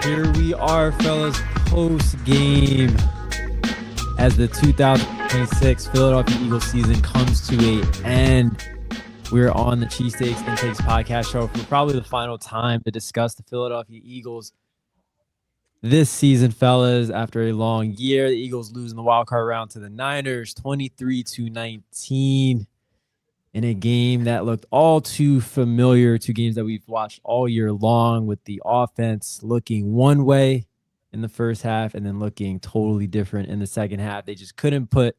Here we are, fellas, post game as the 2026 Philadelphia Eagles season comes to an end. We're on the Cheesesteaks Takes podcast show for probably the final time to discuss the Philadelphia Eagles this season, fellas. After a long year, the Eagles lose in the wildcard round to the Niners, 23-19. In a game that looked all too familiar to games that we've watched all year long, with the offense looking one way in the first half and then looking totally different in the second half. They just couldn't put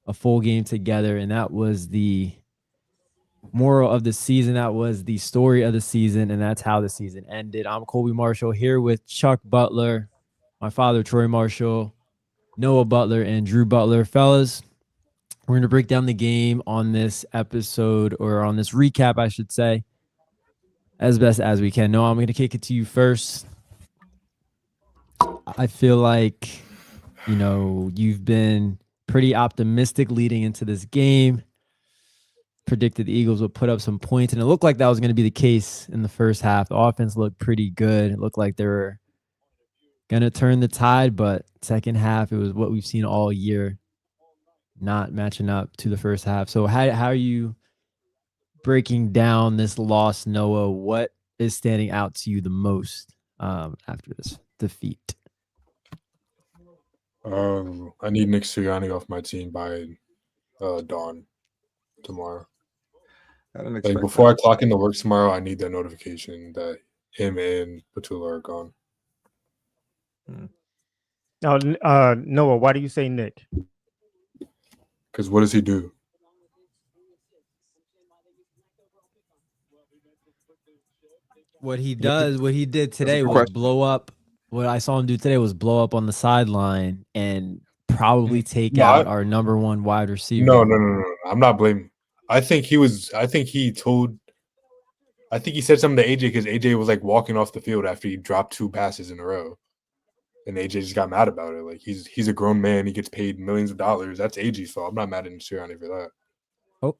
a full game together, and that was the moral of the season. That was the story of the season, and that's how the season ended. I'm Colby Marshall here with Chuck Butler, my father, Troy Marshall, Noah Butler, and Drew Butler. Fellas, we're going to break down the game on this episode, or on this recap, I should say, as best as we can. Noah, I'm going to kick it to you first. I feel like, you've been pretty optimistic leading into this game. Predicted the Eagles would put up some points, and it looked like that was going to be the case in the first half. The offense looked pretty good. It looked like they were going to turn the tide, but second half, it was what we've seen all year, not matching up to the first half. So how are you breaking down this loss, Noah? What is standing out to you the most after this defeat? I need Nick Sirianni off my team by dawn tomorrow. Like before I clock into work tomorrow, I need that notification that him and Patula are gone. Now, Noah, why do you say Nick? Because what does he do? What he did today was blow up. What I saw him do today was blow up on the sideline and probably take out our number one wide receiver. No. I'm not blaming. I think he said something to AJ because AJ was like walking off the field after he dropped 2 passes in a row. And AJ just got mad about it. Like he's a grown man. He gets paid millions of dollars. That's AJ's fault. I'm not mad at Sirianni for that. Oh,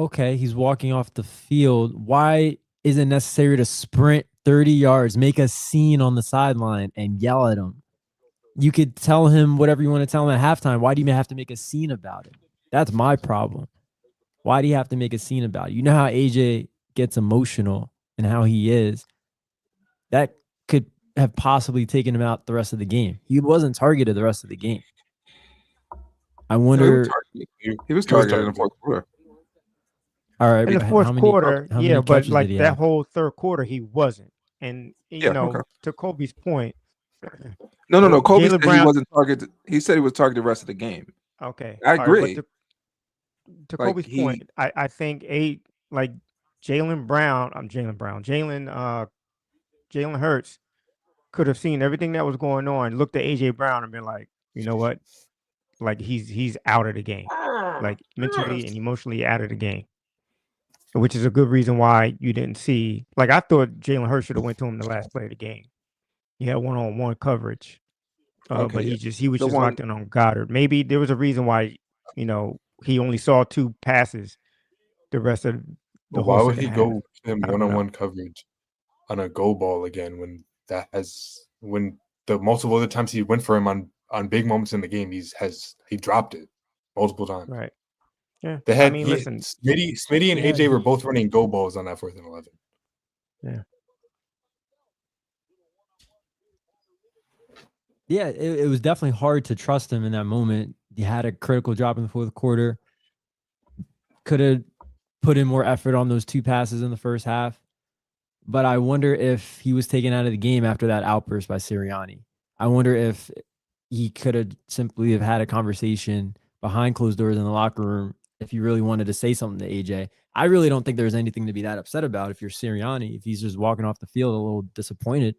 okay. He's walking off the field. Why is it necessary to sprint 30 yards, make a scene on the sideline, and yell at him? You could tell him whatever you want to tell him at halftime. Why do you have to make a scene about it? That's my problem. Why do you have to make a scene about it? You know how AJ gets emotional and how he is. That could have possibly taken him out the rest of the game. He wasn't targeted the rest of the game. I wonder. He was targeted in the fourth quarter. All right, in the fourth quarter, but like that whole third quarter, he wasn't. And to Kobe's point, no. Kobe said he wasn't targeted. He said he was targeted the rest of the game. Okay, I agree. Right, to Kobe's point, I think Jalen Hurts could have seen everything that was going on, looked at AJ Brown and been like, you know what? Like he's out of the game. Like mentally and emotionally out of the game. Which is a good reason why you didn't see, like I thought Jalen Hurts should have went to him the last play of the game. He had one-on-one coverage. But he was just locked in on Goddard. Maybe there was a reason why, he only saw 2 passes the rest of the whole. Why would he go to him one-on-one coverage on a go ball again when the multiple other times he went for him on big moments in the game, he dropped it multiple times. Right. Yeah. Listen, Smitty and AJ were both running go balls on that 4th and 11. Yeah. Yeah, it was definitely hard to trust him in that moment. He had a critical drop in the fourth quarter. Could have put in more effort on those 2 passes in the first half. But I wonder if he was taken out of the game after that outburst by Sirianni. I wonder if he could have simply have had a conversation behind closed doors in the locker room if he really wanted to say something to AJ. I really don't think there's anything to be that upset about if you're Sirianni, if he's just walking off the field a little disappointed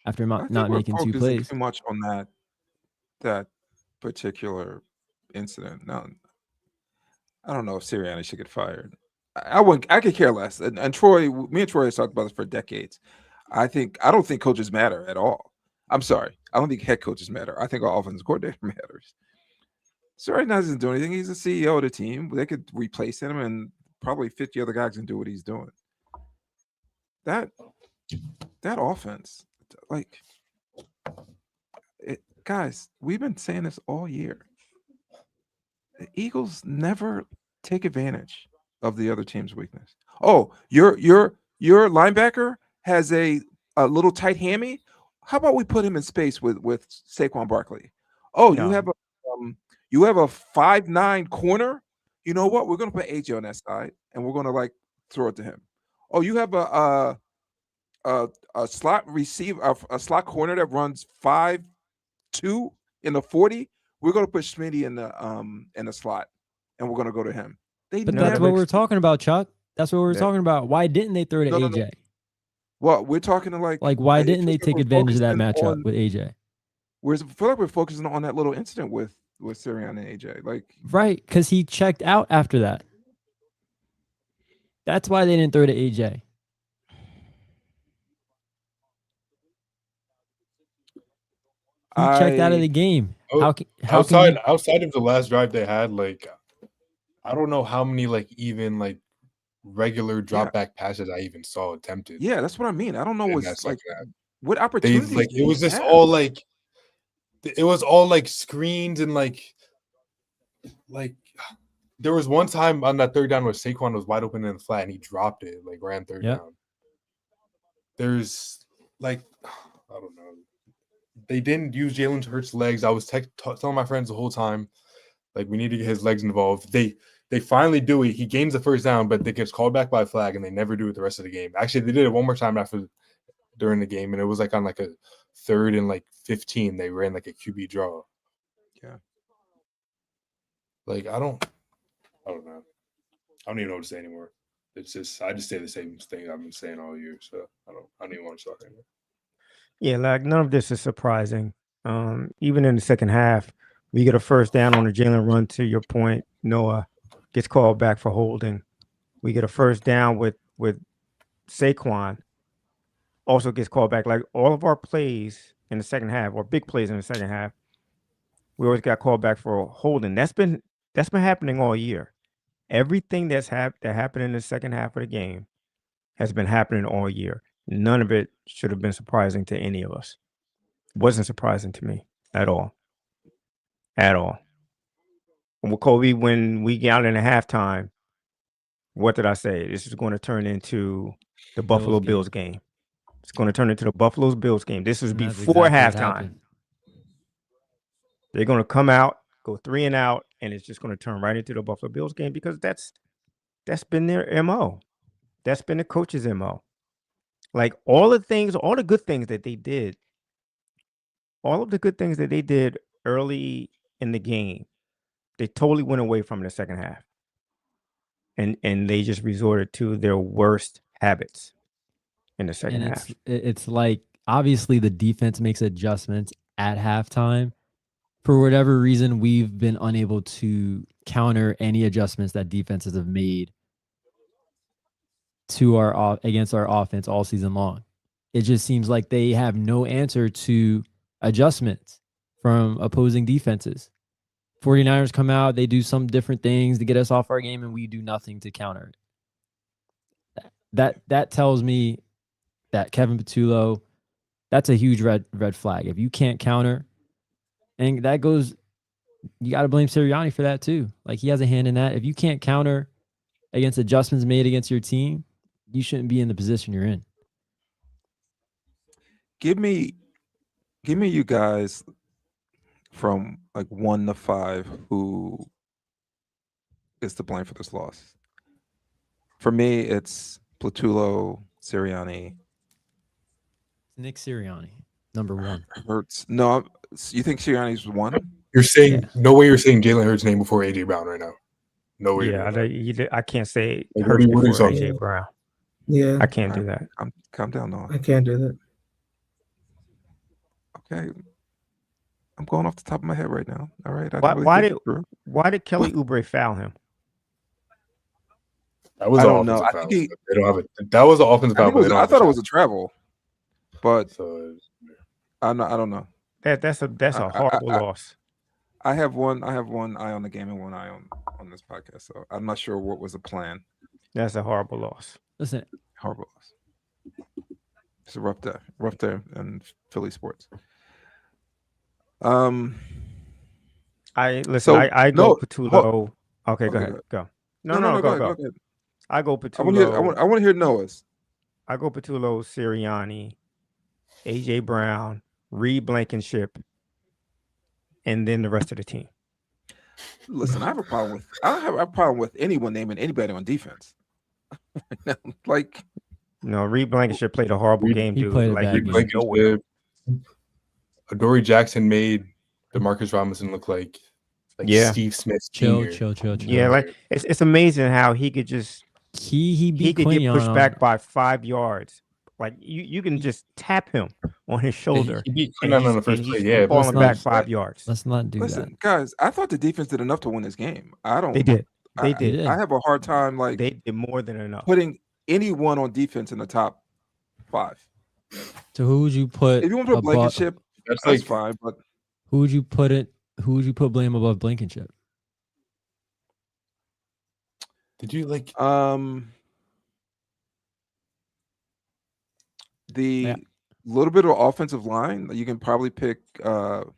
after not making 2 plays. Too much on that particular incident. No, I don't know if Sirianni should get fired. I could care less. And Troy, me and Troy have talked about this for decades. I don't think coaches matter at all. I'm sorry. I don't think head coaches matter. I think our offensive coordinator matters. Sirianni doesn't do anything. He's the CEO of the team. They could replace him, and probably 50 other guys can do what he's doing. That offense, like guys, we've been saying this all year. The Eagles never take advantage of the other team's weakness. Oh, your linebacker has a little tight hammy. How about we put him in space with Saquon Barkley? Oh, No. you have a 5'9" corner. You know what? We're gonna put AJ on that side, and we're gonna like throw it to him. Oh, you have a slot receiver, a slot corner that runs 5'2" in the 40. We're gonna put Smitty in the slot, and we're gonna go to him. But that's what we're talking about, Chuck. That's what we're talking about. Why didn't they throw to AJ? No. Well, we're talking to like why didn't they take advantage of that matchup with AJ? I feel like we're focusing on that little incident with Sirianni and AJ. Like right, because he checked out after that. That's why they didn't throw to AJ. He checked out of the game. Outside of the last drive they had, like I don't know how many like even like regular drop back passes I even saw attempted. Yeah, that's what I mean. I don't know what's like what opportunities. Like it was just all like it was all like screens and like there was one time on that third down where Saquon was wide open in the flat and he dropped it, like ran third down. There's like I don't know. They didn't use Jalen Hurts' legs. I was telling my friends the whole time, like we need to get his legs involved. They finally do it. He gains the first down, but they gets called back by a flag, and they never do it the rest of the game. Actually, they did it one more time during the game, and it was like on like a 3rd and like 15. They ran like a QB draw. Yeah. Like I don't know. I don't even know what to say anymore. It's just I just say the same thing I've been saying all year. So I don't even want to talk anymore. Yeah, like none of this is surprising. Even in the second half, we get a first down on a Jalen run. To your point, Noah gets called back for holding. We get a first down with Saquon, also gets called back. Like all of our plays in the second half, or big plays in the second half, we always got called back for holding. That's been happening all year. Everything that happened in the second half of the game has been happening all year. None of it should have been surprising to any of us. Wasn't surprising to me at all. At all. And with Kobe, when we got into halftime, what did I say? This is going to turn into the Buffalo Bills game. It's going to turn into the Buffalo Bills game. This was before halftime. They're going to come out, go 3 and out, and it's just going to turn right into the Buffalo Bills game because that's been their MO. That's been the coach's MO. Like all the good things that they did, all of the good things that they did early in the game, they totally went away from in the second half. And they just resorted to their worst habits in the second half. It's like obviously the defense makes adjustments at halftime. For whatever reason, we've been unable to counter any adjustments that defenses have made to against our offense all season long. It just seems like they have no answer to adjustments from opposing defenses. 49ers come out, they do some different things to get us off our game, and we do nothing to counter it. That tells me that Kevin Patullo, that's a huge red flag. If you can't counter, and that goes, you got to blame Sirianni for that too. Like he has a hand in that. If you can't counter against adjustments made against your team, you shouldn't be in the position you're in. Give me you guys from like 1 to 5 who is to blame for this loss. For me, it's Platullo, Sirianni. Nick Sirianni, number 1. Hurts. No, you think Sirianni's 1? You're saying no way. You're saying Jalen Hurts' name before AJ Brown right now. No way. Yeah, I can't say Hurts before AJ Brown. Yeah, I can't do that. Calm down, Noah. I can't do that. Okay, I'm going off the top of my head right now. All right. Why did Kelly Oubre foul him? That was an offensive foul. They don't have it. That was an offensive foul. I thought it was a travel, but I don't know. That's a horrible loss. I have one eye on the game and one eye on this podcast, so I'm not sure what was the plan. That's a horrible loss. Listen, horrible loss. It's a rough day in Philly sports. I listen. So I go Patullo. Okay, go ahead. ahead. Go. No, Go ahead. I go I Patullo. want to hear Noah's. I go Patullo, Sirianni, AJ Brown, Reed Blankenship, and then the rest of the team. Listen, I don't have a problem with anyone naming anybody on defense. Like, No, Reed Blankenship played a horrible game, he dude. played a Like bad he game. was nowhere. Adoree Jackson made Demarcus Robinson look like Steve Smith Chill. Sr. Yeah, like it's amazing how he could just he could get Quinion pushed back by 5 yards. Like you can just tap him on his shoulder, he beat and Quinion on the first play. Yeah, falling back 5 yards. Let's not do that. Guys, I thought the defense did enough to win this game. They did. They did. I have a hard time they did more than enough putting anyone on defense in the top 5. So who would you put? If you want to put Blankenship, that's fine. But who would you put blame above Blankenship? Did you like the little bit of offensive line? You can probably pick Cam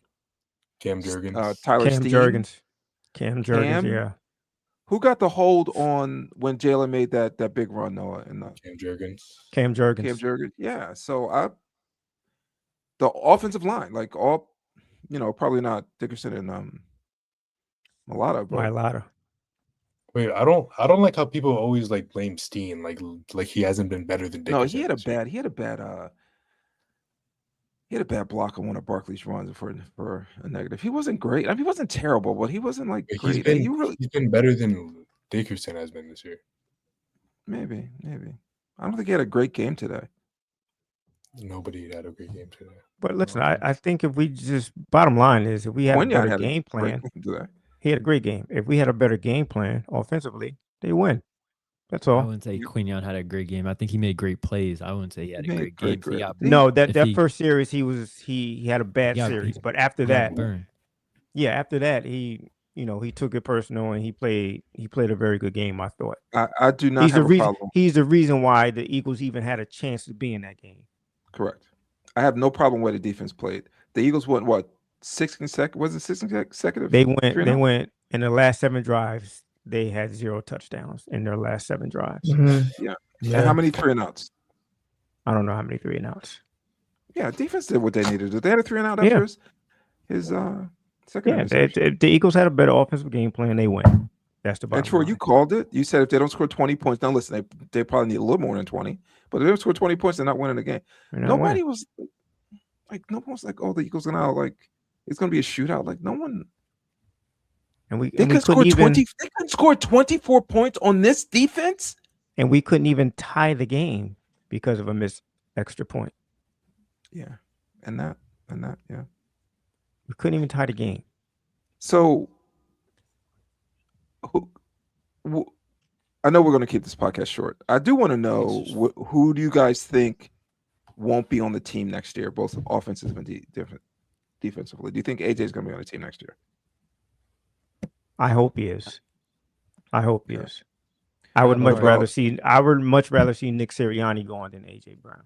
Jurgens, Tyler Steen. Cam Jurgens, yeah. Who got the hold on when Jalen made that big run, Noah? Cam Jurgens. Yeah. So the offensive line, like probably not Dickerson and Mailata, but Mailata. Wait, I don't like how people always blame Steen, like he hasn't been better than Dickerson. No, he had a bad block on one of Barkley's runs for a negative. He wasn't great. I mean, he wasn't terrible, but he wasn't great. He's been better than Dickerson has been this year. Maybe. I don't think he had a great game today. Nobody had a great game today. But listen, I think if we just bottom line is if we had a better game plan, he had a great game. If we had a better game plan offensively, they win. That's all. I wouldn't say Quinion had a great game. I think he made great plays. I wouldn't say he had a great game. No, that first series he had a bad series, but after that, after that he took it personal and he played a very good game. I thought. I do not have a problem. He's the reason why the Eagles even had a chance to be in that game. Correct. I have no problem where the defense played. The Eagles went 6 consecutive? Was it 6 consecutive? They went in the last 7 drives. They had 0 touchdowns in their last 7 drives. Mm-hmm. Yeah. And how many 3-and-outs? I don't know how many 3-and-outs. Yeah, defense did what they needed to do. They had a 3-and-out after his second. Yeah, the Eagles had a better offensive game plan. They win. That's the bottom line. And Troy, you called it. You said if they don't score 20 points, now listen, they probably need a little more than 20. But if they don't score 20 points, they're not winning the game. Nobody was no one was like, oh, the Eagles are now it's going to be a shootout. Like no one. They could score 24 points on this defense, and we couldn't even tie the game because of a missed extra point. Yeah, and that, yeah, we couldn't even tie the game. So, I know we're going to keep this podcast short. I do want to know who do you guys think won't be on the team next year, both offensive and defensively? Do you think AJ is going to be on the team next year? I hope he is. I would much rather see Nick Sirianni going than AJ Brown.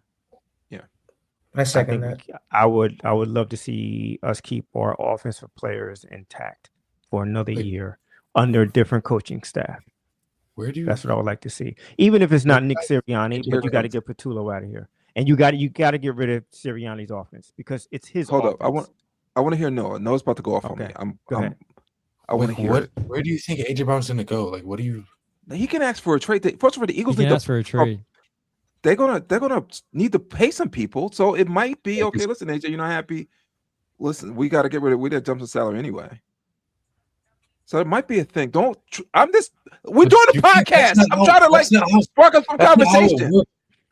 Yeah. I second that. I would love to see us keep our offensive players intact for another year under a different coaching staff. That's what I would like to see. Even if it's not Nick Sirianni, but you got to get Patullo out of here. And you got to get rid of Sirianni's offense because it's his offense. Hold up. I want to hear Noah. Noah's about to go off on me. Go ahead. I want to hear it. Where do you think AJ Brown's going to go? What do you? He can ask for a trade. First of all, the Eagles need to ask for a trade. They're gonna need to pay some people. So it might be okay. Listen, AJ, you're not happy. Listen, we got to get rid of. We did jump the salary anyway. So it might be a thing. We're doing a podcast. I'm trying to spark up some conversation.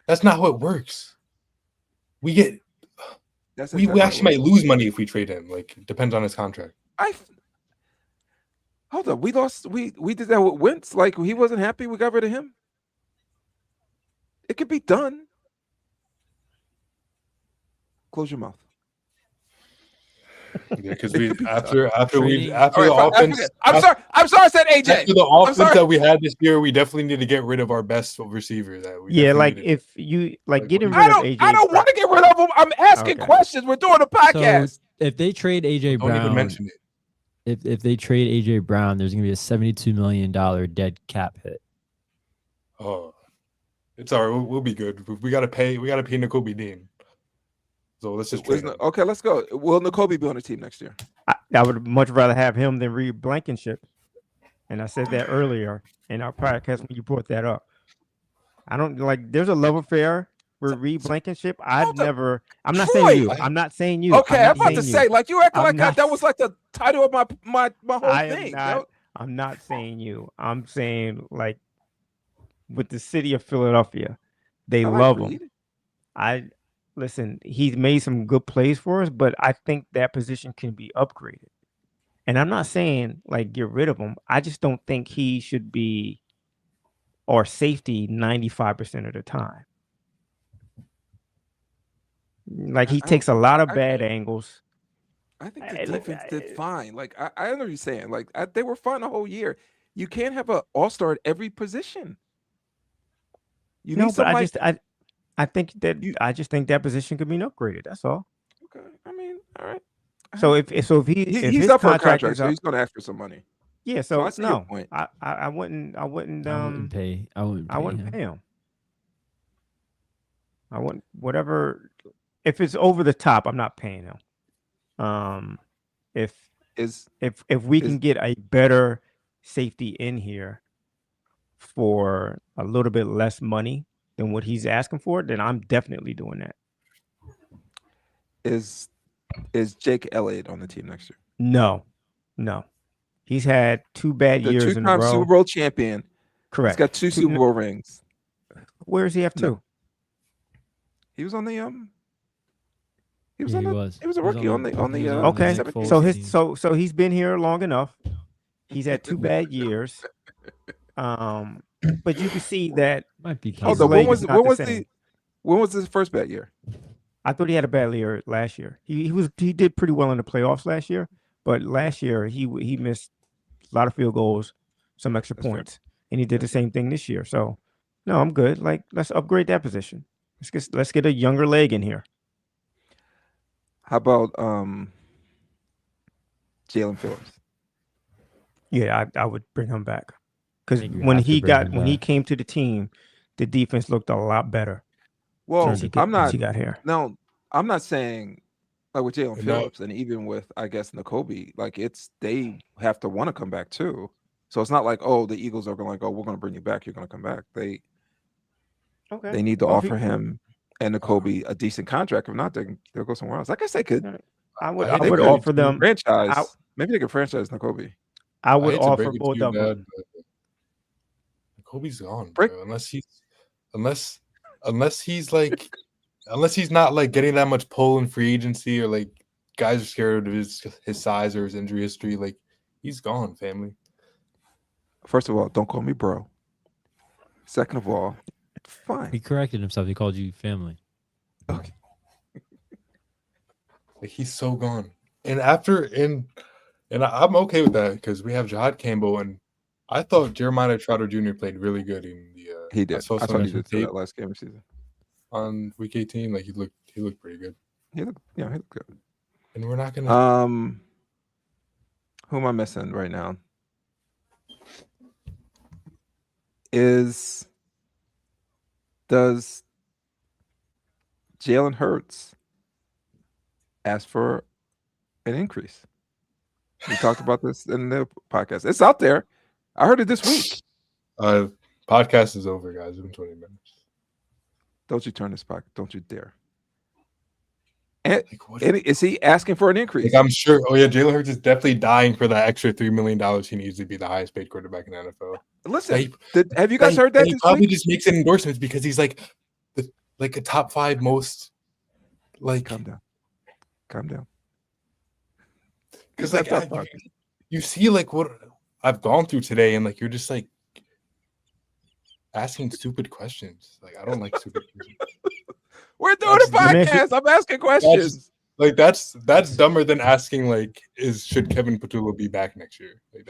That's not how it works. We actually might lose money if we trade him. It depends on his contract. Hold up. We lost. We did that with Wentz. He wasn't happy. We got rid of him. It could be done. Close your mouth. Yeah, because after the offense. I'm sorry. I said AJ. After the offense that we had this year, we definitely need to get rid of our best receiver. Getting rid of AJ. I don't want to get rid of him. I'm asking questions. We're doing a podcast. if they trade AJ Don't even Brown, mention it. if they trade AJ Brown, there's gonna be a $72 million dead cap hit. Oh, it's all right. We'll be good. We gotta pay Nakobe Dean. So let's just trade him. Okay, let's go. Will Nakobe be on the team next year? I would much rather have him than Reed Blankenship. And I said that earlier in our podcast when you brought that up. I don't like. There's a love affair with Reed Blankenship. I'm not saying you. I'm not saying you. Okay, I'm about to say, like, you acting like that was like the title of my whole thing. I'm not saying you. I'm saying, like, with the city of Philadelphia, they love him. Listen, he's made some good plays for us, but I think that position can be upgraded. And I'm not saying, like, get rid of him. I just don't think he should be or safety 95% of the time. Like, he takes a lot of bad angles. I think the defense did fine. Like, I know what you're saying. Like, they were fine the whole year. You can't have an all-star at every position. You need but I think that position could be upgraded. That's all. Okay. I mean, all right. So if he's up for a contract, so he's going to ask for some money. Yeah. So I see your point. I wouldn't pay him. I wouldn't whatever. If it's over the top, I'm not paying him. If we can get a better safety in here for a little bit less money than what he's asking for, then I'm definitely doing that. Is Jake Elliott on the team next year? No. He's had 2 bad years in a row. Two-time Super Bowl champion. Correct. He's got 2 Super Bowl rings. Where does he have 2? He was on the He was a rookie on the okay. So he's been here long enough. He's had 2 bad years. But you can see that might be. When was his first bad year? I thought he had a bad year last year. He did pretty well in the playoffs last year, but last year he missed a lot of field goals, some extra points, and he did the same thing this year. So no, I'm good. Like, let's upgrade that position. Let's get a younger leg in here. How about Jalen Phillips? Yeah, I would bring him back because when he came to the team, the defense looked a lot better. Well, he got here. No, I'm not saying like with Jalen Phillips and even with, I guess, Nakobe, like they have to want to come back too. So it's not like, oh, the Eagles are going to we're going to bring you back. You're going to come back. They need to offer him and Nakobe a decent contract. If not, they'll go somewhere else. Like I said, I would offer them franchise. Maybe they could franchise Nakobe. I would offer both of them. Nakobe's gone, bro. Unless he's not like getting that much pull in free agency, or like guys are scared of his size or his injury history, like he's gone, family. First of all, don't call me bro. Second of all, fine. He corrected himself. He called you family. Okay. Like, he's so gone. And I'm okay with that because we have Jahad Campbell, and I thought Jeremiah Trotter Jr. played really good in the. He did. I thought he did too, that last game of the season. On week 18, like he looked pretty good. He looked good. And we're not gonna. Who am I missing right now? Does Jalen Hurts ask for an increase? We talked about this in the podcast. It's out there. I heard it this week. Podcast is over, guys. It's been 20 minutes. Don't you turn this back. Don't you dare. And is he asking for an increase? Like, I'm sure. Oh, yeah. Jalen Hurts is definitely dying for that extra $3 million he needs to be the highest paid quarterback in the NFL. Listen, have you guys heard that? He probably just makes an endorsements because he's like a top 5 most. Like, calm down. Because like you see like what I've gone through today, and like you're just like asking stupid questions. Like, I don't like stupid questions. We're doing a podcast. I'm asking questions. That's dumber than asking like, should Kevin Patullo be back next year? Like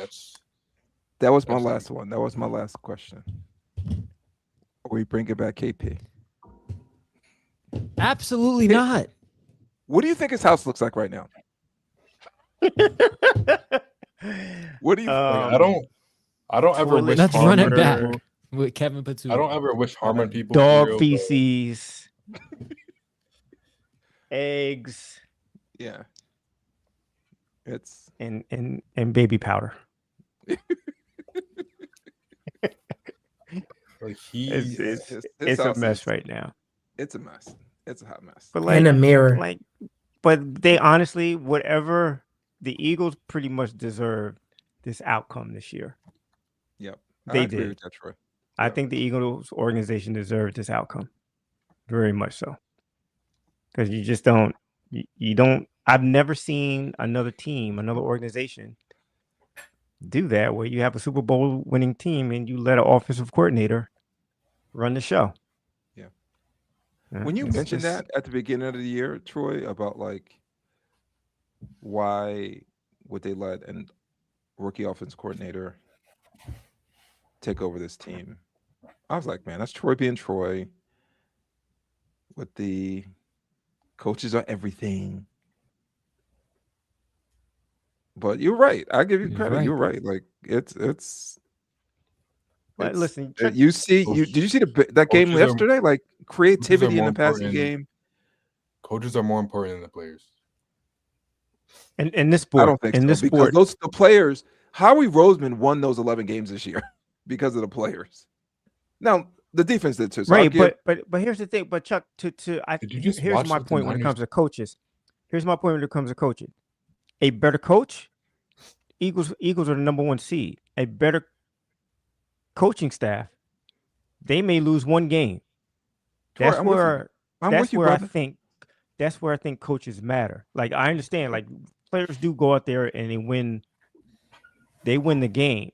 that was my last one. That was my last question. Are we bringing back KP? Absolutely not. What do you think his house looks like right now? What do you? I don't ever wish Let's harm run on it back people. with Kevin Patu. I don't ever wish harm on people. Dog for real, feces, eggs, Yeah, it's and baby powder. like It's a mess right now. It's a mess. It's a hot mess. But In a mirror. But they honestly, whatever the Eagles pretty much deserve this outcome this year. Yep, They I agree did. with that, Troy. I think the Eagles organization deserved this outcome, very much so. Because you just don't, you don't. I've never seen another team, another organization, do that where you have a Super Bowl winning team and you let an offensive coordinator run the show. Yeah. When you It's mentioned just- that at the beginning of the year, Troy, about like why would they let a rookie offense coordinator take over this team? I was like, man, that's Troy being Troy. With the coaches are everything. But you're right. I give you He's credit. right. You're right. Like it's. But it's- listen, you see, did you see that game coaches are- yesterday? Like creativity in more the passing important. game. Coaches are more important than the players. in this sport, I don't think in so this because sport, the players. Howie Roseman won those 11 games this year because of the players. Now the defense did too. So right? But here's the thing. But Chuck, Did you just here's watch my what the point when it Niners comes to coaches. Here's my point when it comes to coaching. A better coach, Eagles are the number one seed. A better coaching staff, they may lose one game. Troy, That's I'm with you. where I'm that's with you, where I brother. think that's where I think coaches matter. Like I understand, like players do go out there and they win the games.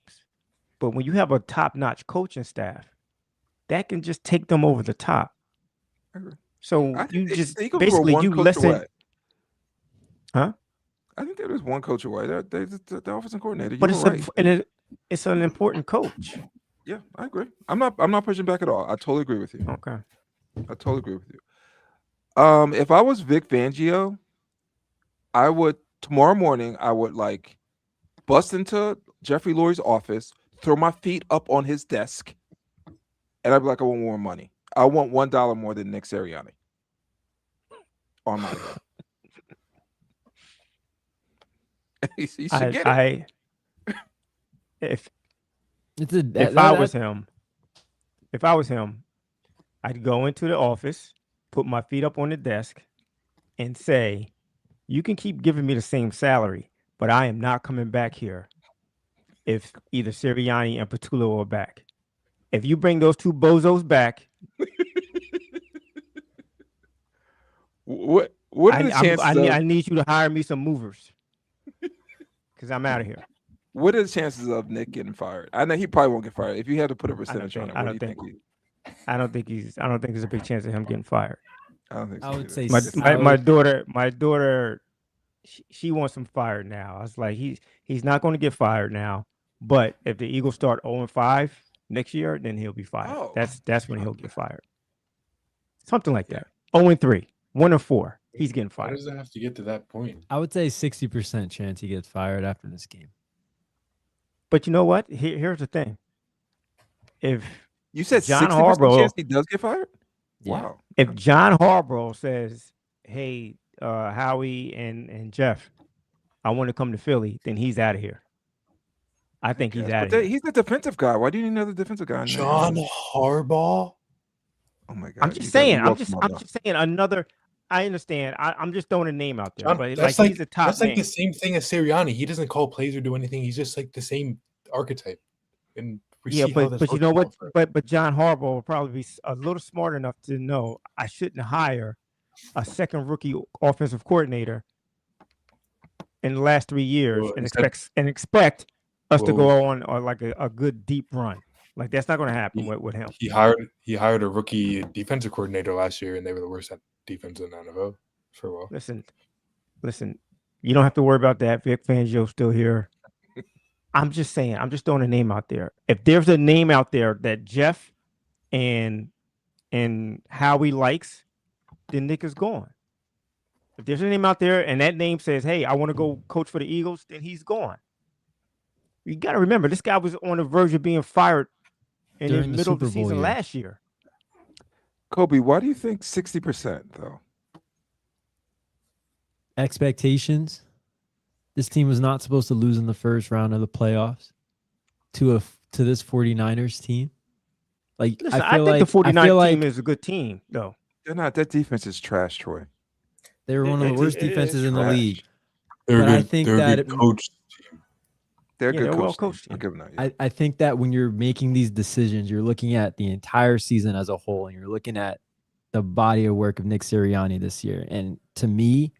But when you have a top-notch coaching staff, that can just take them over the top. I agree. So I you think just the Eagles were basically one you coach lessen, away. huh? I think there was one coach away. The offensive coordinator. But You it's were right. it's an important coach. Yeah, I agree. I'm not pushing back at all. I totally agree with you. Okay. I totally agree with you. If I was Vic Fangio, I would tomorrow morning. I would like bust into Jeffrey Lurie's office, throw my feet up on his desk, and I'd be like, I want more money. I want $1 more than Nick Sirianni on my head. He should get it. If It's a, if I was him, I'd go into the office, put my feet up on the desk, and say, "You can keep giving me the same salary, but I am not coming back here if either Sirianni and Patullo are back. If you bring those two bozos back, What are the chances? I need you to hire me some movers because I'm out of here." What are the chances of Nick getting fired? I know he probably won't get fired. If you had to put a percentage on it, what do you think? I don't think there's a big chance of him getting fired. I don't think so. I would say My daughter, she wants him fired now. I was like, he's not going to get fired now, but if the Eagles start 0-5 next year, then he'll be fired. Oh. That's when he'll get fired. Something like that. 0-3, 1-4, he's getting Why fired. does it have to get to that point? I would say 60% chance he gets fired after this game. But you know what? Here's the thing. If You said John 60% Harbaugh- chance he does get fired? Yeah. Wow. if John Harbaugh says, "Hey, Howie and Jeff, I want to come to Philly," then he's out of here. I think he's out of here. He's the defensive guy. Why do you need another defensive guy? John Harbaugh? Oh my God. I'm just saying. I'm just saying another. I understand. I'm just throwing a name out there, but like he's a top That's like man. the same thing as Sirianni. He doesn't call plays or do anything. He's just like the same archetype. And we Yeah, see how but this you know works what? out for him. But John Harbaugh will probably be a little smart enough to know I shouldn't hire a second rookie offensive coordinator in the last 3 years Well, and instead- expect us to Well- go on like a good deep run. Like that's not going to happen with him. He hired a rookie defensive coordinator last year, and they were the worst at defense in the NFL for a while. Listen. You don't have to worry about that. Vic Fangio's still here. I'm just saying. I'm just throwing a name out there. If there's a name out there that Jeff and Howie likes, then Nick is gone. If there's a name out there and that name says, "Hey, I want to go coach for the Eagles," then he's gone. You got to remember, this guy was on the verge of being fired in the middle of the season last year. Kobe, why do you think 60% though? Expectations. This team was not supposed to lose in the first round of the playoffs to this 49ers team. Like, listen, I think the 49ers team is a good team, though. They're not. That defense is trash, Troy. They were one of the worst defenses in the league. They're a good coach team. They're a good well coached team. I think that when you're making these decisions, you're looking at the entire season as a whole, and you're looking at the body of work of Nick Sirianni this year. And to me,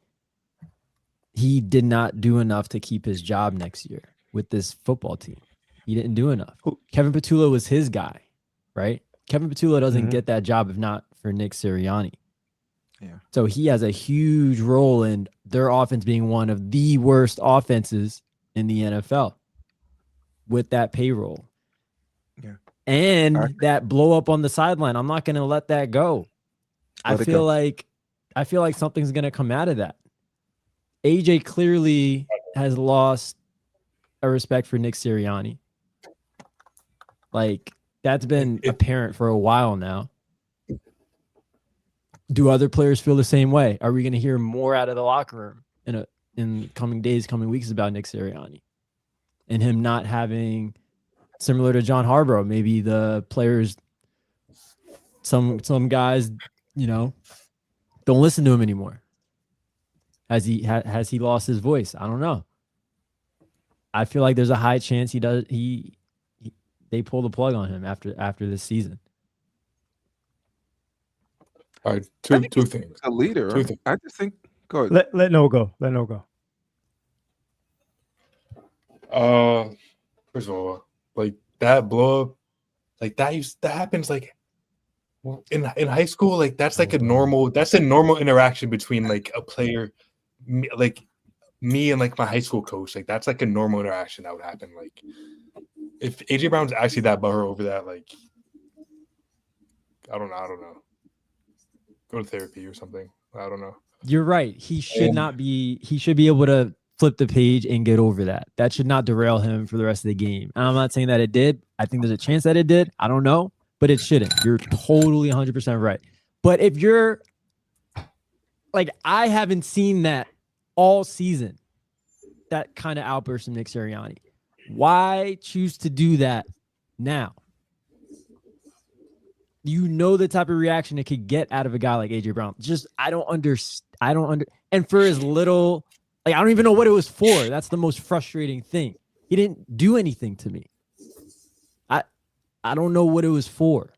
he did not do enough to keep his job next year with this football team. He didn't do enough. Kevin Patullo was his guy, right? Kevin Patullo doesn't get that job if not for Nick Sirianni. Yeah. So he has a huge role in their offense being one of the worst offenses in the NFL with that payroll. Yeah. And that blow up on the sideline. I'm not going to let that go. I feel like something's going to come out of that. AJ clearly has lost a respect for Nick Sirianni. Like, that's been apparent for a while now. Do other players feel the same way? Are we going to hear more out of the locker room in coming days, coming weeks about Nick Sirianni and him not having, similar to John Harbaugh, maybe the players, some guys, don't listen to him anymore. Has he lost his voice? I don't know. I feel like there's a high chance they pull the plug on him after this season. All right, two things. A leader. I just think. Go ahead. Let no go. Let no go. First of all, like that blow up, like that happens like in high school. Like that's like a normal interaction between like a player, like me and like my high school coach. Like that's like a normal interaction that would happen. Like if AJ Brown's actually that butthurt over that, like I don't know. Go to therapy or something. I don't know. You're right. He should not be. He should be able to flip the page and get over that. That should not derail him for the rest of the game. And I'm not saying that it did. I think there's a chance that it did. I don't know, but it shouldn't. You're totally 100% right. But if you're like, I haven't seen that all season, that kind of outburst from Nick Sirianni. Why choose to do that now? You know the type of reaction it could get out of a guy like AJ Brown. Just I don't understand. And for as little, like I don't even know what it was for. That's the most frustrating thing. He didn't do anything to me. I don't know what it was for,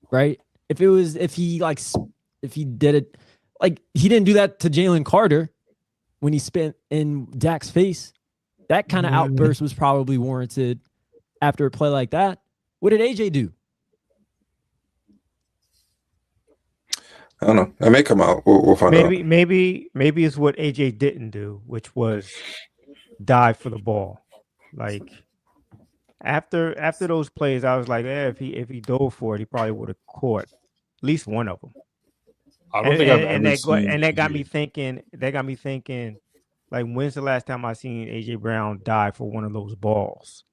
right? If he did it, like he didn't do that to Jalen Carter when he spit in Dak's face. That kind of outburst was probably warranted after a play like that. What did AJ do? I don't know. It may come out. We'll find out. Maybe it's what AJ didn't do, which was dive for the ball. Like after those plays, I was like, if he dove for it, he probably would have caught at least one of them. I don't think I've ever seen. And that got me thinking. Like, when's the last time I seen AJ Brown dive for one of those balls?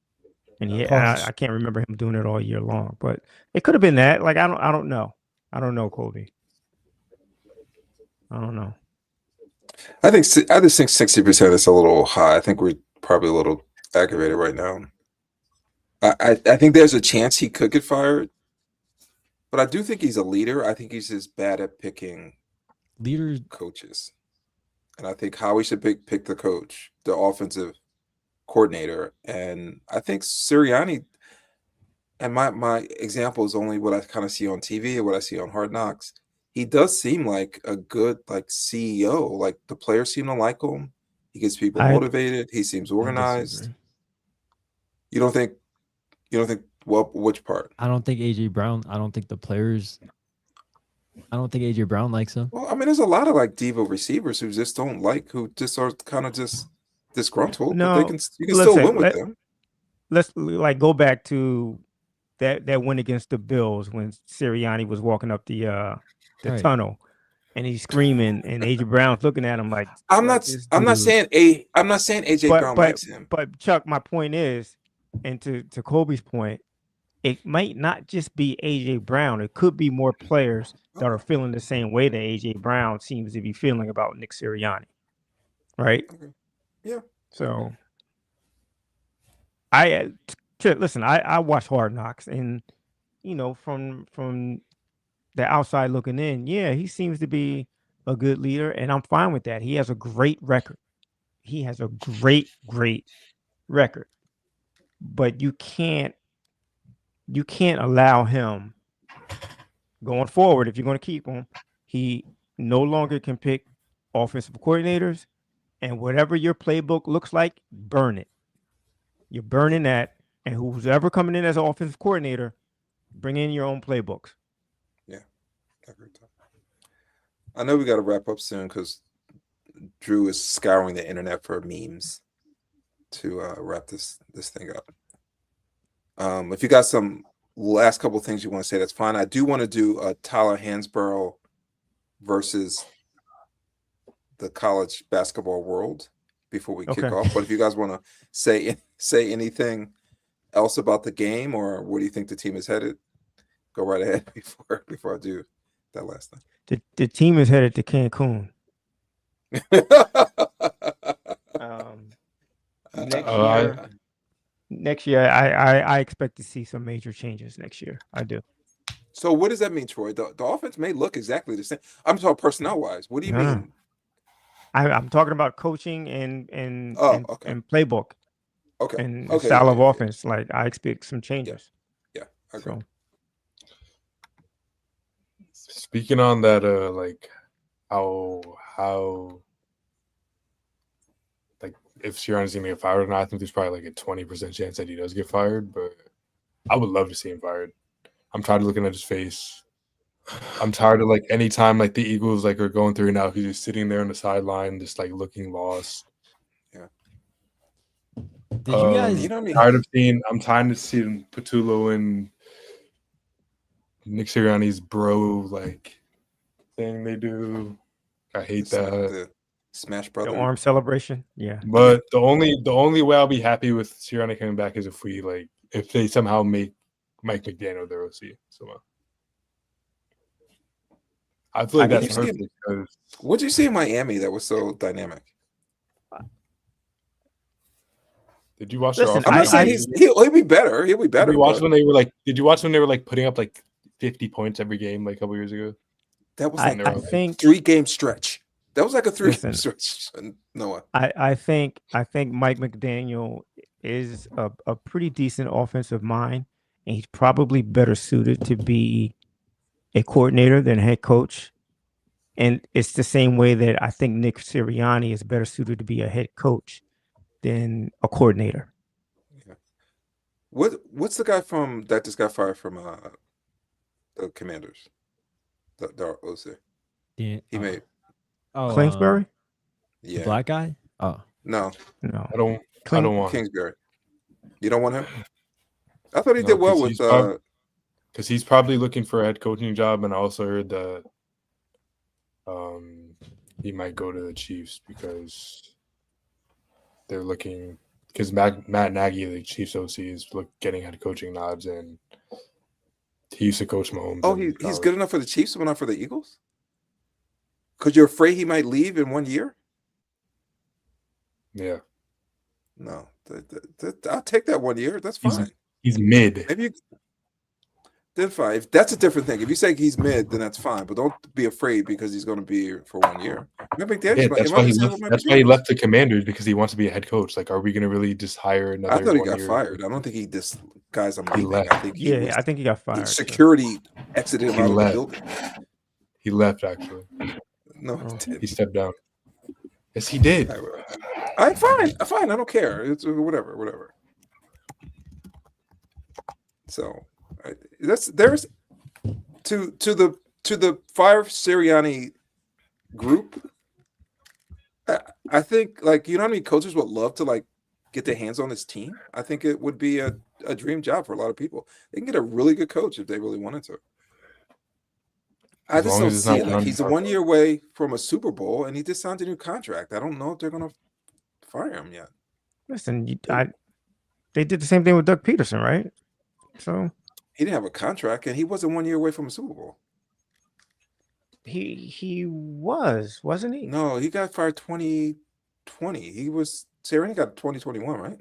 And I can't remember him doing it all year long. But it could have been that. Like I don't know. I don't know, Colby. I don't know. I just think 60% is a little high. I think we're probably a little aggravated right now. I think there's a chance he could get fired, but I do think he's a leader. I think he's just bad at picking leaders, coaches, and I think Howie should pick the coach, the offensive coordinator, and I think Sirianni. And my example is only what I kind of see on TV or what I see on Hard Knocks. He does seem like a good CEO. Like the players seem to like him. He gets people motivated. He seems organized. You don't think? Well, which part? I don't think AJ Brown. I don't think the players. I don't think AJ Brown likes him. Well, I mean, there's a lot of like diva receivers who just don't like, who just are kind of just disgruntled. No, but you can still win with them. Let's like go back to that win against the Bills when Sirianni was walking up the tunnel, and he's screaming, and AJ Brown's looking at him like I'm not this saying AJ Brown likes him. But Chuck, my point is, and to Kobe's point, it might not just be AJ Brown. It could be more players that are feeling the same way that AJ Brown seems to be feeling about Nick Sirianni. Right? Okay. Yeah. So listen, I watch Hard Knocks, and from the outside looking in, yeah, he seems to be a good leader, and I'm fine with that. He has a great record. He has a great record. But you can't allow him going forward, if you're going to keep him. He no longer can pick offensive coordinators, and whatever your playbook looks like, burn it. You're burning that, and who's ever coming in as an offensive coordinator, bring in your own playbooks. Yeah, I agree with that. I know we got to wrap up soon because Drew is scouring the internet for memes to wrap this thing up. If you got some last couple of things you want to say, that's fine. I do want to do a Tyler Hansborough versus the college basketball world before we kick off. But if you guys want to say anything else about the game, or where do you think the team is headed, go right ahead before I do that last thing. The team is headed to Cancun. Next year, I expect to see some major changes next year. I do. So what does that mean, Troy? The offense may look exactly the same. I'm talking personnel-wise. What do you mean? I'm talking about coaching and playbook. Okay. And style of offense. Like, I expect some changes. Yeah, I agree. Speaking on that, like how like if Sirianni's gonna get fired or not, I think there's probably like a 20% chance that he does get fired, but I would love to see him fired. I'm tired of looking at his face. I'm tired of like anytime like the Eagles like are going through now, he's just sitting there on the sideline, just like looking lost. Yeah. Did you guys? I'm tired of seeing Patullo and Nick Sirianni's bro like thing they do. I hate that. The Smash Brothers. The arm celebration. Yeah. But the only way I'll be happy with Sirianni coming back is if they somehow make Mike McDaniel their OC somehow. I feel like that's perfect. What did you see in Miami that was so dynamic? Did you watch? I'm not saying he'll be better. He'll be better. Did you watch when they were like? Did you watch when they were like putting up like 50 points every game like a couple years ago? That was like I think 3-game stretch. That was like a 3-game stretch. Noah. I think Mike McDaniel is a pretty decent offensive mind, and he's probably better suited to be a coordinator than a head coach. And it's the same way that I think Nick Sirianni is better suited to be a head coach than a coordinator. Yeah. What's the guy that just got fired from the Commanders? The OC. Yeah. He made. Kingsbury? Yeah. The black guy? Oh. No. I don't want Kingsbury. You don't want him? I thought he did well with because he's probably looking for a head coaching job, and I also heard that he might go to the Chiefs because they're looking because Matt Nagy, the Chiefs OC, is getting head coaching nods, and he used to coach Mahomes. Oh, he's good enough for the Chiefs, but not for the Eagles? Because you're afraid he might leave in 1 year? Yeah. No, I'll take that 1 year. That's fine. He's mid. Then fine. If that's a different thing. If you say he's mid, then that's fine. But don't be afraid because he's going to be here for 1 year. That's why he left the Commanders, because he wants to be a head coach. Like, are we going to really just hire another? I thought he got fired. I don't think he just guys. I'm leaving. I think I think he got fired. Security exited him out of the building. He left actually. No, he stepped down. Yes, he did. I'm fine. I don't care. It's whatever. So there's to the Fire Sirianni group. I think, like, you know how many coaches would love to like get their hands on this team? I think it would be a dream job for a lot of people. They can get a really good coach if they really wanted to. I just don't see it. Like, done. he's a 1 year away from a Super Bowl, and he just signed a new contract. I don't know if they're gonna fire him yet. Listen, they did the same thing with Doug Peterson, right? So he didn't have a contract, and he wasn't 1 year away from a Super Bowl. He wasn't he? No, he got fired 2020. He was Sirianni got 2021, right?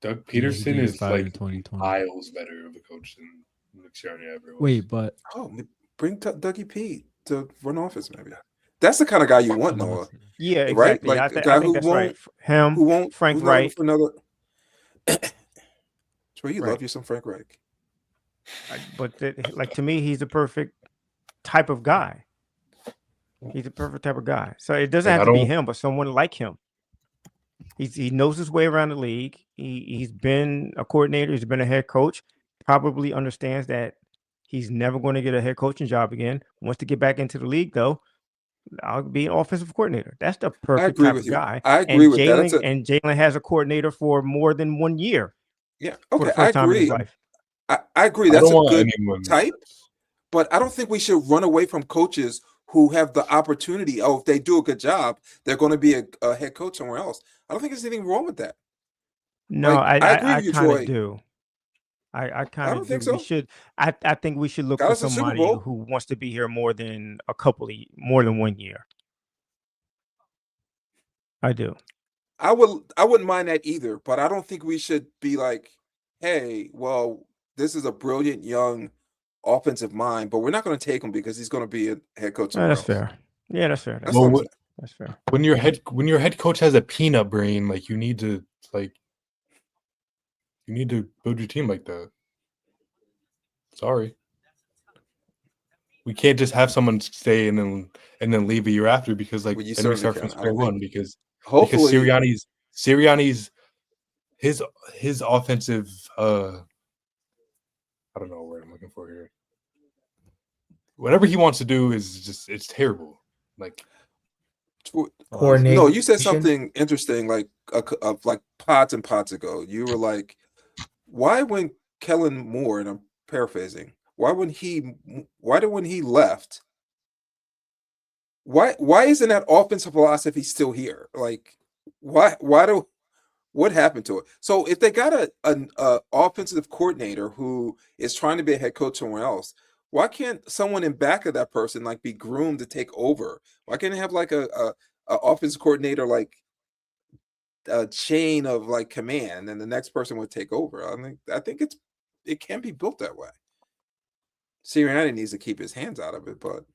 Doug Peterson is like 2020. miles better of a coach than Sirianni ever was. Wait, but bring Dougie P to run office, maybe. That's the kind of guy you want, Noah. Yeah, right. Exactly. Like a guy who that's won't right. Him, who won't Frank Reich. For another. Troy, you love you some Frank Reich. But like, to me, he's the perfect type of guy. He's a perfect type of guy. So it doesn't have to be him, but someone like him. He knows his way around the league. He's been a coordinator. He's been a head coach. Probably understands that he's never going to get a head coaching job again. Wants to get back into the league, though. I'll be an offensive coordinator. That's the perfect type of guy. I agree with that. And Jalen has a coordinator for more than 1 year. Yeah. Okay. I agree. I agree. That's a good type. But I don't think we should run away from coaches who have the opportunity. Oh, if they do a good job, they're going to be a head coach somewhere else. I don't think there's anything wrong with that. No, I agree with you, kind Troy. of do. I kind of think so. We should. I think we should look for somebody who wants to be here more than 1 year. I do. I wouldn't mind that either, but I don't think we should be like, hey, well, this is a brilliant young offensive mind, but we're not going to take him because he's going to be a head coach. That's fair. Yeah, that's fair. That's fair. When your head coach has a peanut brain, like you need to build your team like that. Sorry, we can't just have someone stay and then leave a year after because then we start from square one because Sirianni's his offensive I don't know what I'm looking for here. Whatever he wants to do is it's terrible. Like no, you said something interesting like pods and pods ago. You were like, why when Kellen Moore, and I'm paraphrasing, when he left, why isn't that offensive philosophy still here? Like what happened to it? So if they got an offensive coordinator who is trying to be a head coach somewhere else, why can't someone in back of that person like be groomed to take over? Why can't they have like a offensive coordinator like a chain of like command, and then the next person would take over? I think it can be built that way. Sirianni needs to keep his hands out of it, but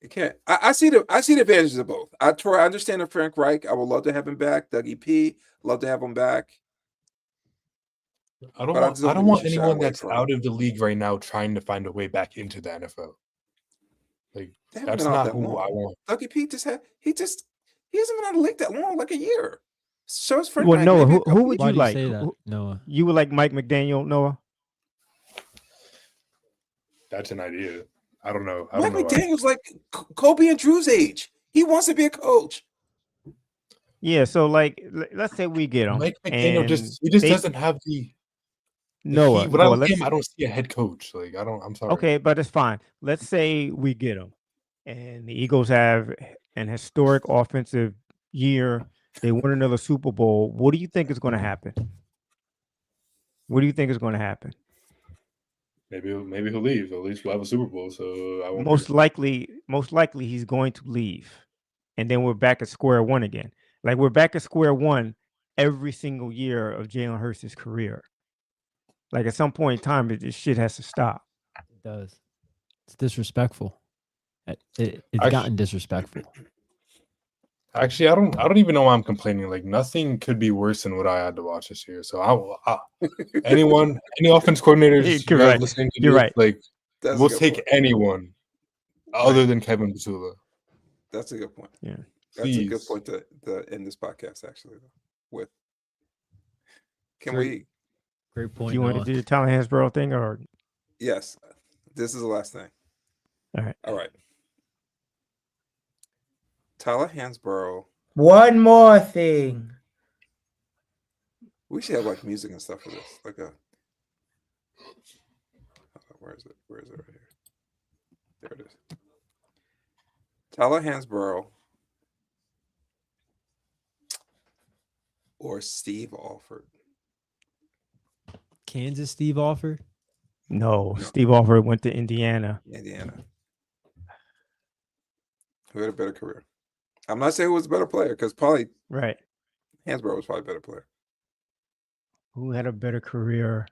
it can't. I see the advantages of both. I understand the Frank Reich. I would love to have him back. Dougie P. Love to have him back. I don't want anyone that's out of the league right now trying to find a way back into the NFL. Like that's not who I want. Dougie P. he hasn't been out of the league that long, like a year. So it's Frank. Well, Noah, who would you like? Say that, Noah? You would like Mike McDaniel, Noah? That's an idea. I don't know. Mike McDaniel's like Kobe and Drew's age. He wants to be a coach. Yeah, so like, let's say we get him. Mike McDaniel doesn't have the Noah. I don't see a head coach. Like I'm sorry. Okay, but it's fine. Let's say we get him, and the Eagles have an historic offensive year. They win another Super Bowl. What do you think is going to happen? What do you think is going to happen? Maybe he'll leave. At least we'll have a Super Bowl. So I won't. Most likely he's going to leave, and then we're back at square one again. Like we're back at square one every single year of Jalen Hurts' career. Like at some point in time, this shit has to stop. It does. It's disrespectful. It's gotten disrespectful. Actually, I don't even know why I'm complaining. Like nothing could be worse than what I had to watch this year. So any offense coordinators you're right. listening to you're this, right. like That's we'll take anyone other than Kevin Basula. That's a good point. Yeah, that's a good point to end this podcast. Actually, with Great point. Do you want to do the Tyler Hansborough thing, or yes, this is the last thing. All right. Tyler Hansborough. One more thing. We should have like music and stuff for this. Like where is it right here? There it is. Tyler Hansborough or Steve Alford. Kansas Steve Alford? No, Steve Alford went to Indiana. Who had a better career? I'm not saying who was a better player because probably Right. Hansborough was probably a better player. Who had a better career?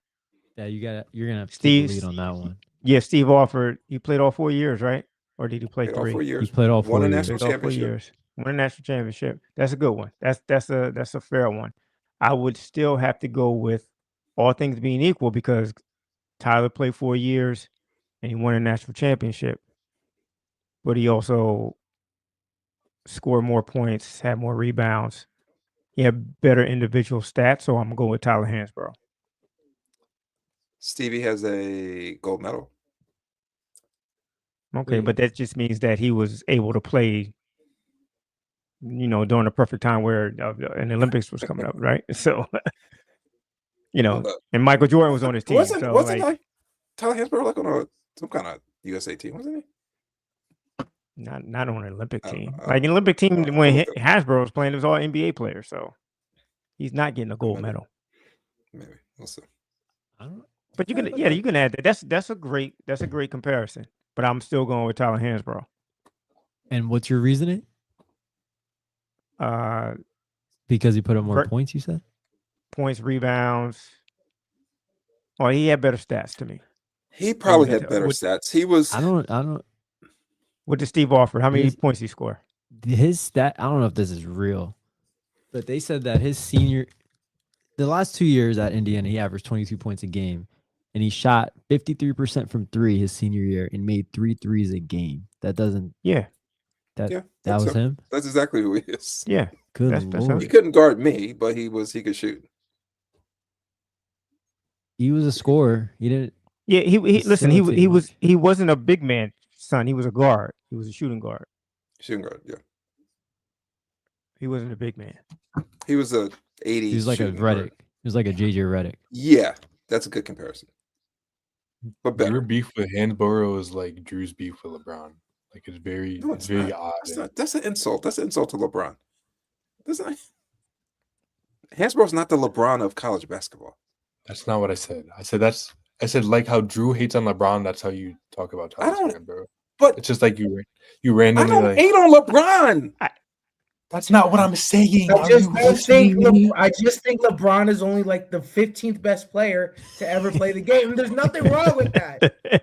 Yeah, you're gonna have to Steve- take the lead on that one. Yeah, Steve Alford. He played all 4 years, right? Or did he play Played all 4 3? years. He played all Won 4 a years. national Played all 4 championship. years. Won a national championship. That's a good one. That's a fair one. I would still have to go with all things being equal because Tyler played 4 years and he won a national championship. But he also scored more points, had more rebounds. He had better individual stats, so I'm going to go with Tyler Hansborough. Stevie has a gold medal. Okay, Wait. but that just means that he was able to play, during the perfect time where an Olympics was coming up, right? So, and Michael Jordan was on his team. Wasn't like Tyler Hansborough like on some kind of USA team, wasn't he? not on an Olympic I don't team. know. Like an Olympic team I'll when look it up. Hasbro was playing, it was all NBA players, so he's not getting a gold Maybe. medal. Maybe we'll see. I don't know. But you can add that. That's a great comparison. But I'm still going with Tyler Hansborough. And what's your reasoning? Because he put up more points, you said? Points, rebounds. Well, he had better stats to me. He probably had better stats. He was. I don't. What did Steve Alford? How many points he score? His stat. I don't know if this is real, but they said that the last 2 years at Indiana, he averaged 22 points a game, and he shot 53% from 3 his senior year and made 3 threes a game. That doesn't. Yeah. That was him. That's exactly who he is. Yeah. Good Lord. He couldn't guard me, but he could shoot. He was a scorer. He didn't. Yeah, he wasn't a big man, son. He was a guard. He was a shooting guard. Shooting guard, yeah. He wasn't a big man. He was a 80s. He was like a Redick. Guard. He was like a JJ Redick. Yeah, that's a good comparison. But better. Your beef with Hansborough is like Drew's beef with LeBron. Like it's very odd. That's an insult. That's an insult to LeBron. Hansborough's not the LeBron of college basketball. That's not what I said. I said like how Drew hates on LeBron. That's how you talk about Tyler Hansborough. But it's just like you randomly. I don't hate on LeBron. That's not what I'm saying. I just think LeBron is only like the 15th best player to ever play the game. There's nothing wrong with that.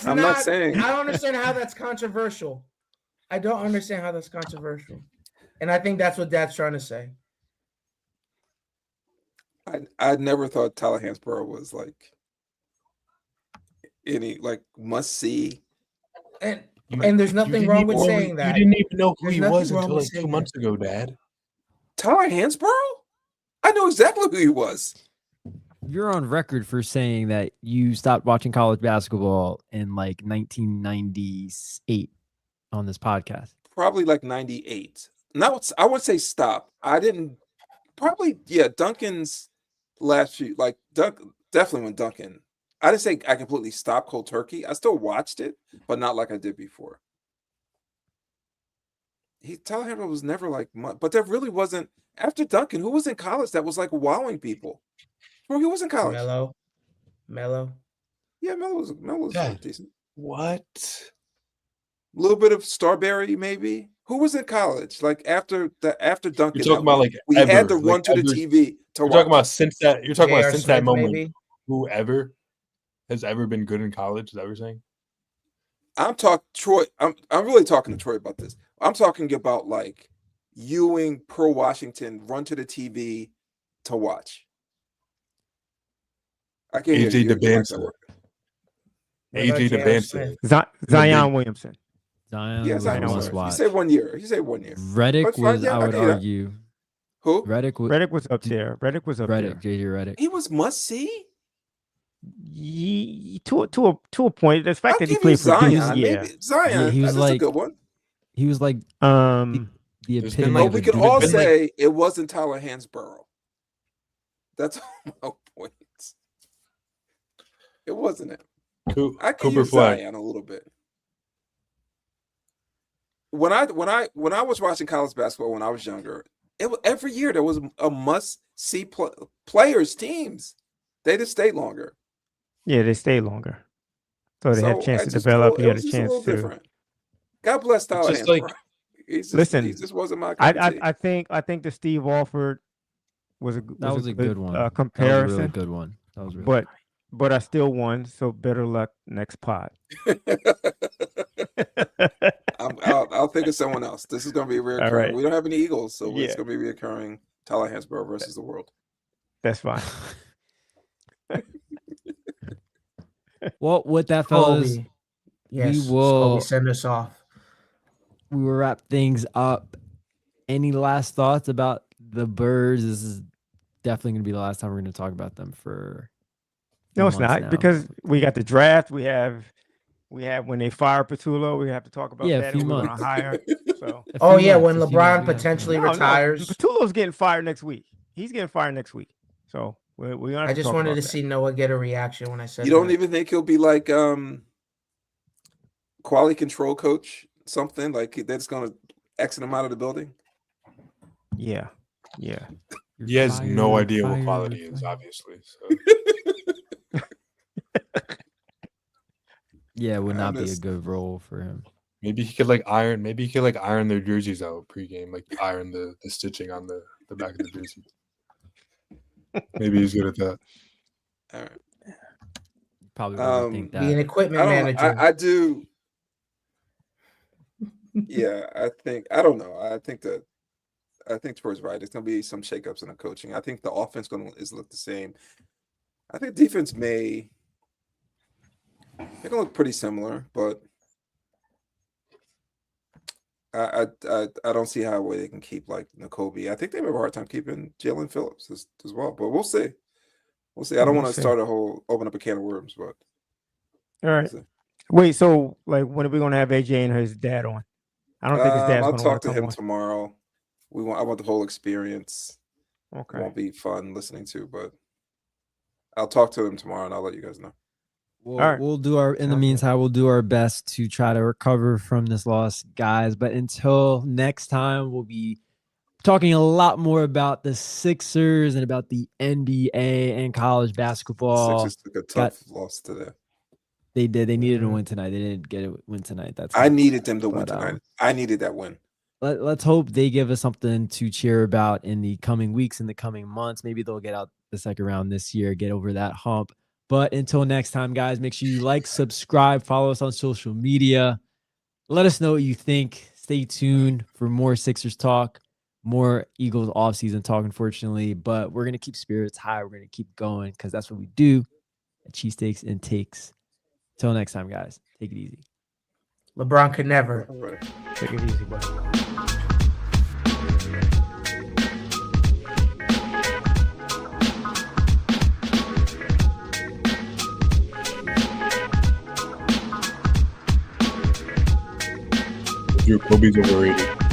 I'm not saying. I don't understand how that's controversial. I don't understand how that's controversial. And I think that's what Dad's trying to say. I never thought Tyler Hansborough was like any must see. And there's nothing wrong with saying that. You didn't even know who he was until like 2 months ago, Dad. Tyler Hansborough? I know exactly who he was. You're on record for saying that you stopped watching college basketball in like 1998 on this podcast. Probably like 98. Now I would say stop. I didn't. Probably Duncan's last few definitely when Duncan. I didn't say I completely stopped cold turkey. I still watched it, but not like I did before. Tyler Hansborough was never like much, but there really wasn't after Duncan. Who was in college that was like wowing people? Well, he was in college. Melo. Yeah, Melo was decent. What? A little bit of Starberry, maybe. Who was in college? Like after Duncan. You're talking about we had to run to the TV to watch. Talking about since that moment. Maybe? Whoever has ever been good in college, is that what you're saying? I'm talking Troy. I'm really talking to Troy about this. I'm talking about like Ewing, Pro Washington, run to the TV to watch. I can't hear AJ you. DeBancer. AJ DeBancer. Zion Williamson. Zion was You say 1 year. Redick was, I would argue. Who? Redick was up there. Redick was up there. JJ Redick. He was must see. To a point. The fact that he played for Zion. Zion. He was like a good one. He was like the epitome. But we can all say it wasn't Tyler Hansborough. That's my point. It wasn't him. I can Cooper use Flag. Zion a little bit. When I was watching college basketball when I was younger, every year there was a must-see players teams. They just stayed longer. Yeah, they stay longer, so they had a chance to just develop. felt You it had a was just a chance little to different. God bless Tyler just Hansbrough. like- He Listen, just wasn't my cup of tea. I think the Steve Alford was a good one. comparison. That was a really good one. That was really but I still won. So better luck next pod. I'll think of someone else. This is going to be reoccurring. Right. We don't have any Eagles, so Yeah. it's going to be reoccurring. Tyler Hansbrough versus the world. That's fine. Well, with that, fellas, Colby. Yes, we will Colby, send us off. We will wrap things up. Any last thoughts about the Birds? This is definitely going to be the last time we're going to talk about them for. No, it's not, because we got the draft. We have when they fire Petullo, we have to talk about that. A few and we're months. going to hire. So. Oh yeah, when LeBron potentially No, retires. Petullo's getting fired next week. He's getting fired next week. So we're I just wanted to see Noah get a reaction when I said. You don't even think he'll be like quality control coach, something like that's going to exit him out of the building? Yeah. He has no idea what quality is, obviously. So. Yeah, it would not be a good role for him. Maybe he could iron their jerseys out pregame, like iron the stitching on the back of the jersey. Maybe he's good at that. All right. Probably wouldn't think that. Be an equipment manager. I do. Yeah, I don't know. I think Troy's right. There's gonna be some shakeups in the coaching. I think the offense is look the same. I think defense they're gonna look pretty similar, but I don't see how they can keep N'Kobe. I think they have a hard time keeping Jalen Phillips as well, but we'll see. We'll see. I don't want to open up a can of worms, but all right. Wait, so when are we gonna have AJ and his dad on? I don't think his dad's I'll gonna talk to him on. tomorrow. I want the whole experience. Okay. It won't be fun listening to, but I'll talk to him tomorrow and I'll let you guys know. We'll do in the meantime, we'll do our best to try to recover from this loss, guys. But until next time, we'll be talking a lot more about the Sixers and about the NBA and college basketball. Sixers took a tough loss today. They did. They needed a win tonight. They didn't get a win tonight. I needed them to win tonight. I needed that win. Let's hope they give us something to cheer about in the coming weeks, in the coming months. Maybe they'll get out the second round this year, get over that hump. But until next time, guys, make sure you like, subscribe, follow us on social media. Let us know what you think. Stay tuned for more Sixers talk, more Eagles offseason talk, unfortunately. But we're going to keep spirits high. We're going to keep going because that's what we do at Cheesesteaks and Takes. Till next time, guys. Take it easy. LeBron could never. Right. Take it easy, buddy. Your Kobe's overrated.